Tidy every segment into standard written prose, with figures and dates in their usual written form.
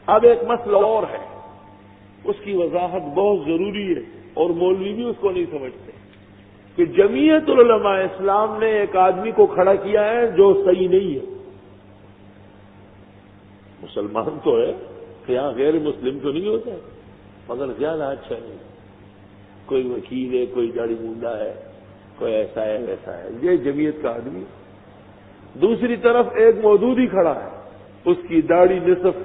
اب ایک مسئلہ اور ہے، اس کی وضاحت بہت ضروری ہے اور مولوی بھی اس کو نہیں سمجھتے کہ جمعیت العلماء اسلام نے ایک آدمی کو کھڑا کیا ہے جو صحیح نہیں ہے، مسلمان تو ہے، یہاں غیر مسلم تو نہیں ہوتا ہے، مگر زیادہ اچھا نہیں، کوئی وکیل ہے، کوئی داڑھی مونڈا ہے، کوئی ایسا ہے ویسا ہے، یہ جمعیت کا آدمی۔ دوسری طرف ایک مودودی کھڑا ہے، اس کی داڑھی نصف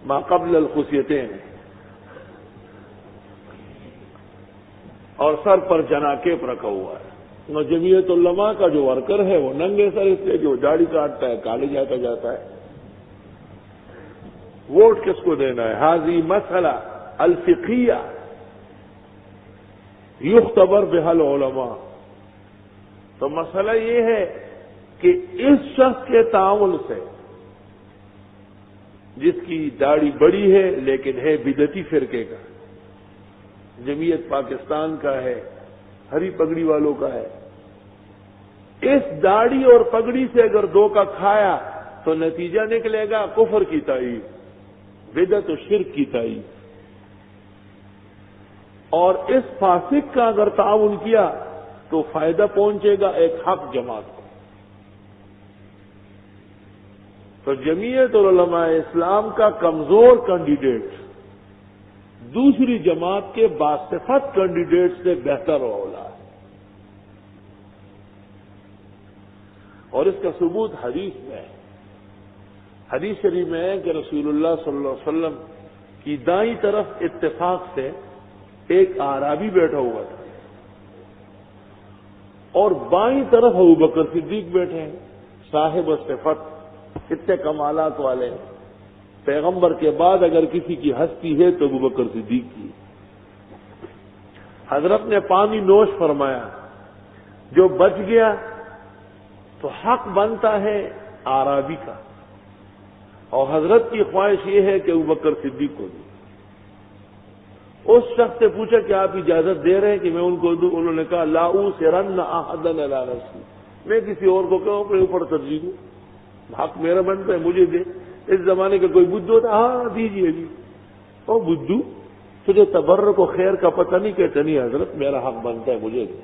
ما قبل الخصیتین اور سر پر جناکیپ رکھا ہوا ہے، اور جمعیت علماء کا جو ورکر ہے وہ ننگے سر اس سے جو داڑھی کاٹتا ہے، کالے جاتا ہے۔ ووٹ کس کو دینا ہے؟ حاضی مسئلہ الفقیہ یختبر بها العلماء۔ تو مسئلہ یہ ہے کہ اس شخص کے تعامل سے جس کی داڑھی بڑی ہے لیکن ہے بدعتی فرقے کا، جمعیت پاکستان کا ہے، ہری پگڑی والوں کا ہے، اس داڑھی اور پگڑی سے اگر دھوکہ کھایا تو نتیجہ نکلے گا کفر کی تائید، بدعت و شرک کی تائید، اور اس فاسق کا اگر تعاون کیا تو فائدہ پہنچے گا ایک حق جماعت کو۔ تو جمعیت العلماء اسلام کا کمزور کینڈیڈیٹ دوسری جماعت کے باصفت کینڈیڈیٹ سے بہتر اولا ہے، اور اس کا ثبوت حدیث میں ہے۔ حدیث شریف میں ہے کہ رسول اللہ صلی اللہ علیہ وسلم کی دائیں طرف اتفاق سے ایک اعرابی بیٹھا ہوا تھا اور بائیں طرف ابوبکر صدیق بیٹھے ہیں، صاحب صفت، اتنے کمالات والے ہیں۔ پیغمبر کے بعد اگر کسی کی ہستی ہے تو ابوبکر صدیق کی۔ حضرت نے پانی نوش فرمایا، جو بچ گیا تو حق بنتا ہے اعرابی کا، اور حضرت کی خواہش یہ ہے کہ ابوبکر صدیق کو دوں۔ اس شخص سے پوچھا کہ آپ اجازت دے رہے ہیں کہ میں ان کو دوں؟ انہوں نے کہا لا اوصرن احدا علی نفسی، میں کسی اور کو کیوں اپنے اوپر ترجیح دوں؟ حق میرا بنتا ہے، مجھے دے۔ اس زمانے کا کوئی بدھو تھا، ہاں دیجیے جی۔ او بدھو، تجھے تبرک و خیر کا پتہ نہیں؟ کہتا نہیں حضرت، میرا حق بنتا ہے، مجھے دے۔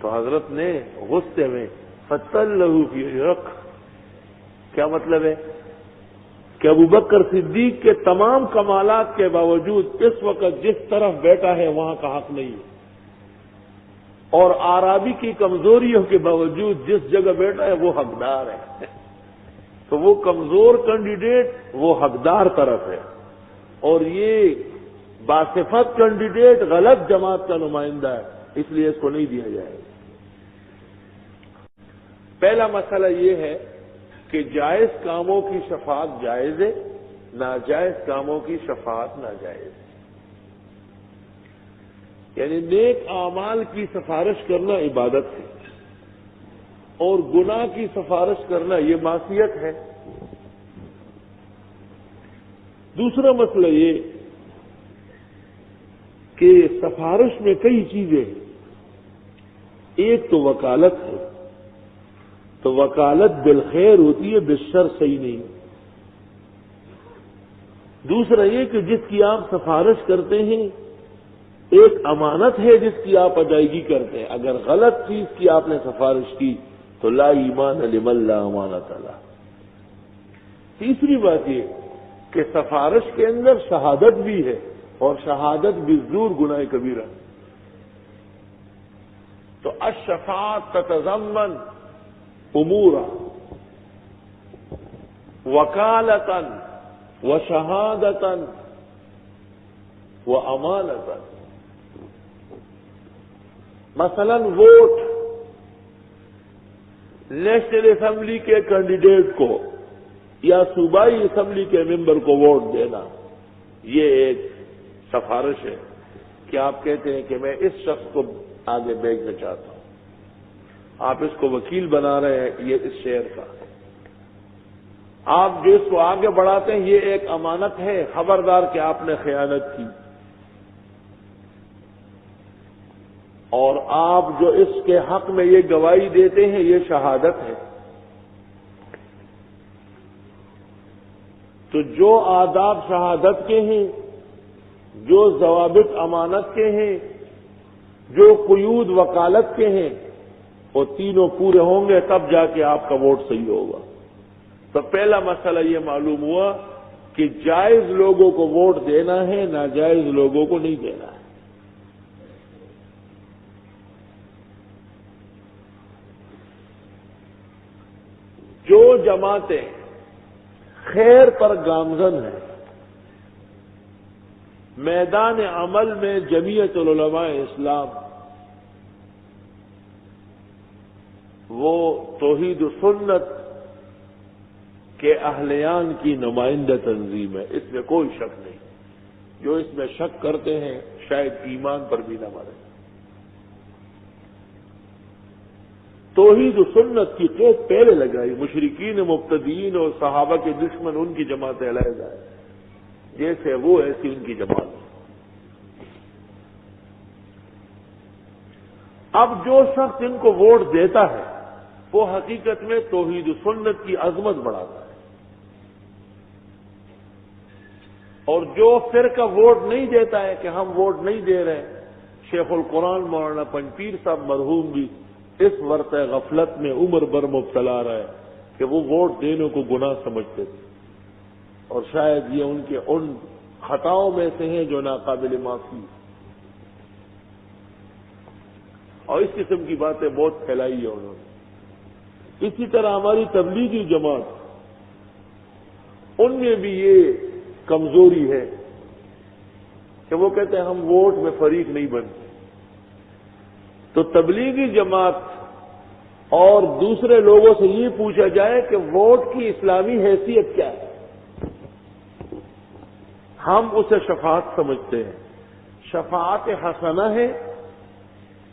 تو حضرت نے غصے میں فَتَلَّهُ فِي رَقٍ، کیا مطلب ہے کہ ابوبکر صدیق کے تمام کمالات کے باوجود اس وقت جس طرف بیٹھا ہے وہاں کا حق نہیں ہے، اور اعرابی کی کمزوریوں کے باوجود جس جگہ بیٹھا ہے وہ حقدار ہے۔ تو وہ کمزور کینڈیڈیٹ وہ حقدار طرف ہے، اور یہ باصفت کینڈیڈیٹ غلط جماعت کا نمائندہ ہے، اس لیے اس کو نہیں دیا جائے گا۔ پہلا مسئلہ یہ ہے کہ جائز کاموں کی شفاعت جائز ہے، ناجائز کاموں کی شفاعت ناجائز ہے۔ یعنی نیک اعمال کی سفارش کرنا عبادت ہے، اور گناہ کی سفارش کرنا یہ معصیت ہے۔ دوسرا مسئلہ یہ کہ سفارش میں کئی چیزیں ہیں، ایک تو وکالت ہے، تو وکالت بالخیر ہوتی ہے، بالشر صحیح نہیں۔ دوسرا یہ کہ جس کی آپ سفارش کرتے ہیں ایک امانت ہے جس کی آپ ادائیگی کرتے ہیں، اگر غلط چیز کی آپ نے سفارش کی تو لا ایمان لمن لا امانت له۔ تیسری بات یہ کہ سفارش کے اندر شہادت بھی ہے، اور شہادت بالزور گناہ کبیرہ۔ تو الشفاعت تتضمن امورا وکالتا وشہادتا وامانتا۔ مثلا ووٹ، نیشنل اسمبلی کے کینڈیڈیٹ کو یا صوبائی اسمبلی کے ممبر کو ووٹ دینا، یہ ایک سفارش ہے کہ آپ کہتے ہیں کہ میں اس شخص کو آگے بھیجنا چاہتا ہوں، آپ اس کو وکیل بنا رہے ہیں یہ اس شہر کا، آپ جو اس کو آگے بڑھاتے ہیں یہ ایک امانت ہے، خبردار کہ آپ نے خیانت کی، اور آپ جو اس کے حق میں یہ گواہی دیتے ہیں یہ شہادت ہے۔ تو جو آداب شہادت کے ہیں، جو ضوابط امانت کے ہیں، جو قیود وکالت کے ہیں، وہ تینوں پورے ہوں گے تب جا کے آپ کا ووٹ صحیح ہوگا۔ تو پہلا مسئلہ یہ معلوم ہوا کہ جائز لوگوں کو ووٹ دینا ہے، ناجائز لوگوں کو نہیں دینا ہے۔ جو جماعتیں خیر پر گامزن ہیں، میدان عمل میں جمعیت العلماء اسلام وہ توحید و سنت کے اہلیان کی نمائندہ تنظیم ہے، اس میں کوئی شک نہیں۔ جو اس میں شک کرتے ہیں شاید ایمان پر بھی نہ مرے۔ توحید و سنت کی قید پہلے لگائی، مشرکین مبتدئین اور صحابہ کے دشمن ان کی جماعتیں علیحدہ ہے، جیسے وہ ایسی ان کی جماعت۔ اب جو شخص ان کو ووٹ دیتا ہے وہ حقیقت میں توحید و سنت کی عظمت بڑھاتا ہے، اور جو فرقہ ووٹ نہیں دیتا ہے کہ ہم ووٹ نہیں دے رہے، شیخ القرآن مولانا پنجپیر صاحب مرحوم بھی اس ورطہ غفلت میں عمر بھر مبتلا رہا ہے کہ وہ ووٹ دینے کو گناہ سمجھتے تھے، اور شاید یہ ان کے ان خطاؤں میں سے ہیں جو ناقابل معافی ہیں، اور اس قسم کی باتیں بہت پھیلائی ہے انہوں نے۔ اسی طرح ہماری تبلیغی جماعت، ان میں بھی یہ کمزوری ہے کہ وہ کہتے ہیں ہم ووٹ میں فریق نہیں بنتے۔ تو تبلیغی جماعت اور دوسرے لوگوں سے یہ پوچھا جائے کہ ووٹ کی اسلامی حیثیت کیا ہے، ہم اسے شفاعت سمجھتے ہیں۔ شفاعت حسنہ ہے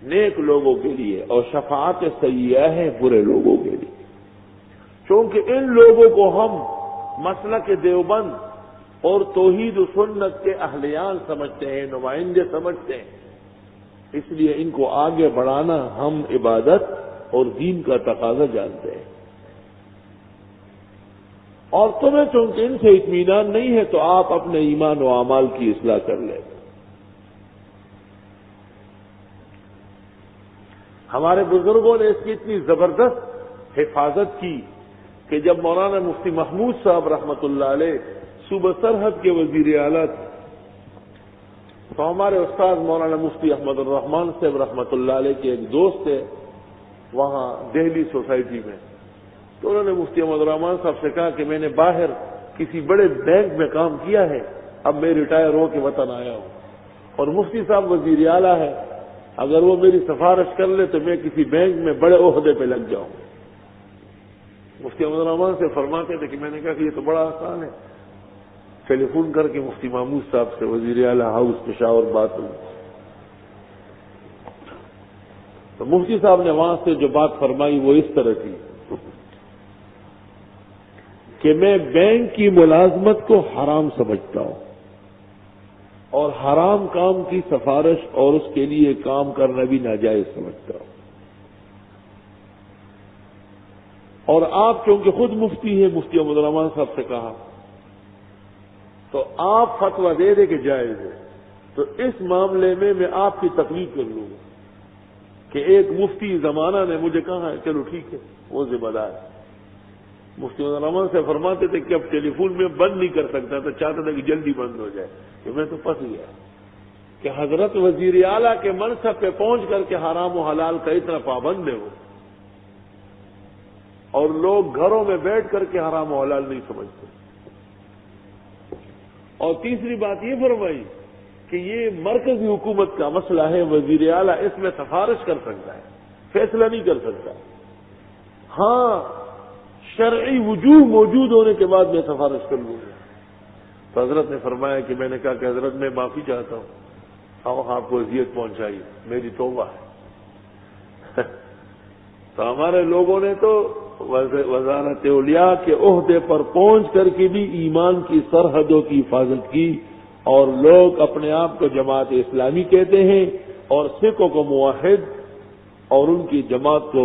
نیک لوگوں کے لیے، اور شفاعت سیئہ ہے برے لوگوں کے لیے۔ چونکہ ان لوگوں کو ہم مسلک دیوبند اور توحید و سنت کے اہلیان سمجھتے ہیں، نمائندے سمجھتے ہیں، اس لیے ان کو آگے بڑھانا ہم عبادت اور دین کا تقاضا جانتے ہیں۔ اور تمہیں چونکہ ان سے اطمینان نہیں ہے تو آپ اپنے ایمان و اعمال کی اصلاح کر لیں۔ ہمارے بزرگوں نے اس کی اتنی زبردست حفاظت کی کہ جب مولانا مفتی محمود صاحب رحمۃ اللہ علیہ صوبہ سرحد کے وزیر اعلیٰ تھے تو ہمارے استاد مولانا مفتی احمد الرحمان صاحب رحمۃ اللہ علیہ کے ایک دوست تھے وہاں دہلی سوسائٹی میں، تو انہوں نے مفتی احمد الرحمان صاحب سے کہا کہ میں نے باہر کسی بڑے بینک میں کام کیا ہے، اب میں ریٹائر ہو کے وطن آیا ہوں، اور مفتی صاحب وزیر اعلیٰ ہے، اگر وہ میری سفارش کر لے تو میں کسی بینک میں بڑے عہدے پہ لگ جاؤں۔ مفتی احمد الرحمان سے فرماتے تھے کہ میں نے کہا کہ یہ تو بڑا آسان ہے، ٹیلی فون کر کے مفتی محمود صاحب سے وزیر اعلیٰ ہاؤس پشاور بات ہوئی، تو مفتی صاحب نے وہاں سے جو بات فرمائی وہ اس طرح تھی کہ میں بینک کی ملازمت کو حرام سمجھتا ہوں، اور حرام کام کی سفارش اور اس کے لیے کام کرنا بھی ناجائز سمجھتا ہوں، اور آپ چونکہ خود مفتی ہیں، مفتی احمد الرحمان صاحب سے کہا تو آپ فتویٰ دے دے کہ جائز ہے، تو اس معاملے میں آپ کی تقلید کر لوں گا کہ ایک مفتی زمانہ نے مجھے کہا ہے چلو ٹھیک ہے وہ ذمہ دار ہے۔ مفتی احمد الرحمان سے فرماتے تھے کہ اب ٹیلی فون میں بند نہیں کر سکتا تھا، چاہتا تھا کہ جلدی بند ہو جائے، کہ میں تو پھنس گیا کہ حضرت وزیر اعلیٰ کے منصب پہ پہنچ کر کے حرام و حلال کا اتنا پابند ہے وہ، اور لوگ گھروں میں بیٹھ کر کے حرام و حلال نہیں سمجھتے۔ اور تیسری بات یہ فرمائی کہ یہ مرکزی حکومت کا مسئلہ ہے، وزیر اعلیٰ اس میں سفارش کر سکتا ہے، فیصلہ نہیں کر سکتا، ہاں شرعی وجوہ موجود ہونے کے بعد میں سفارش کر لوں گا۔ تو حضرت نے فرمایا کہ میں نے کہا کہ حضرت میں معافی چاہتا ہوں، آپ کو اذیت پہنچائی، میری توبہ ہے۔ تو ہمارے لوگوں نے تو وزارت اولیاء کے عہدے پر پہنچ کر کے بھی ایمان کی سرحدوں کی حفاظت کی، اور لوگ اپنے آپ کو جماعت اسلامی کہتے ہیں، اور سکھوں کو موحد اور ان کی جماعت کو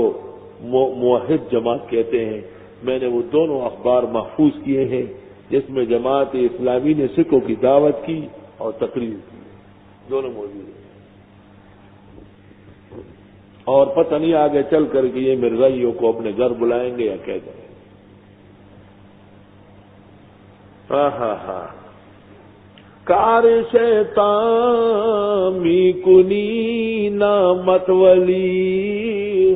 موحد جماعت کہتے ہیں۔ میں نے وہ دونوں اخبار محفوظ کیے ہیں، جس میں جماعت اسلامی نے سکھوں کی دعوت کی اور تقریر کی، دونوں موجود ہیں۔ اور پتہ نہیں آگے چل کر کے یہ مرزائیوں کو اپنے گھر بلائیں گے یا کیا کریں گے۔ کار شیطان می کنی نامت ولی،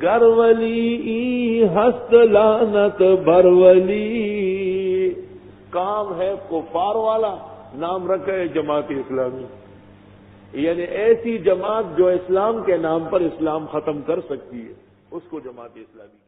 گر ولی ہست لعنت بر ولی۔ کام ہے کفار والا، نام رکھا ہے جماعت اسلامی، یعنی ایسی جماعت جو اسلام کے نام پر اسلام ختم کر سکتی ہے، اس کو جماعت اسلامی